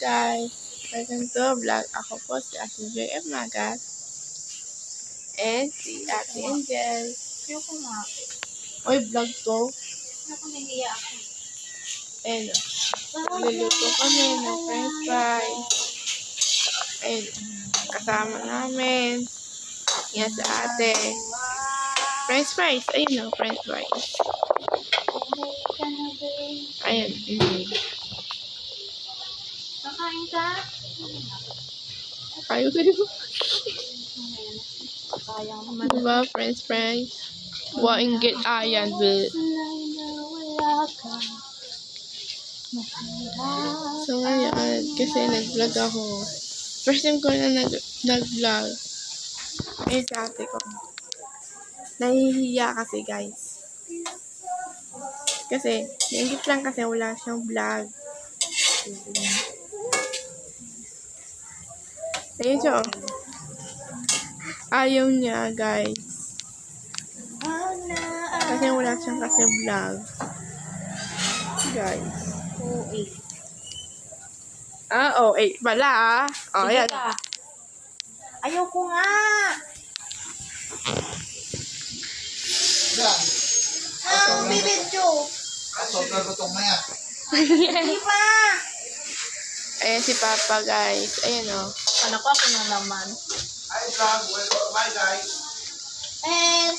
guys! Welcome to vlog. Ako po si Ate JF Magat. And si Ate Angel. Ayoko nga. Oy, vlog to. Ako nahiya ako. Ayun o. Nagluluto kami ng french fries. Ayun. Kasama namin. Yan sa ate. French fries. Ayun o, french fries. Ayun. Kakain ka? Ayaw sa'yo. Sayang naman. Diba, french fries? Wainggit ayan, but... So ngayon, kasi nag-vlog ako. First time ko na nag-vlog. Ayun sa ate ko. Nahihiya kasi, guys. Kasi, naingit lang kasi wala siyang vlog. Ayun siya, oh. Ayaw niya, guys. Kasi wala siyang kasi vlog. Guys. Oh, pala, ah. Oh, Sige ayan. ka. Ayoko nga. Bibidyo. Sobrang lutong na yan. Hindi pa. Ayan si Papa, guys. Ayan, oh. Anak ko, ako na naman. Hi, vlog. Welcome. Bye, guys. And,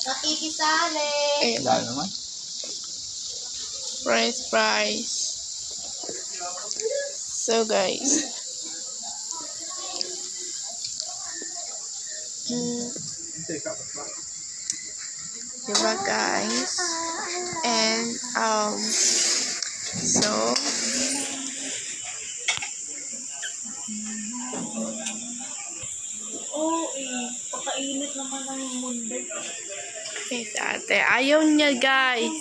nakikisali. Ayan. Wala naman. French fries. So, guys. Diba, guys? And, so, Oo, pakainit naman ng mundo. okay, sa ate. Ayaw niya, guys.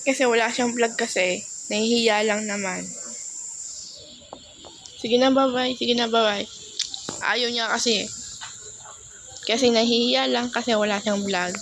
Kasi wala siyang vlog kasi. Nahihiya lang naman. Sige na, bye-bye. Sige na, bye-bye. Ayaw niya kasi. Kasi nahihiya lang kasi wala siyang vlog.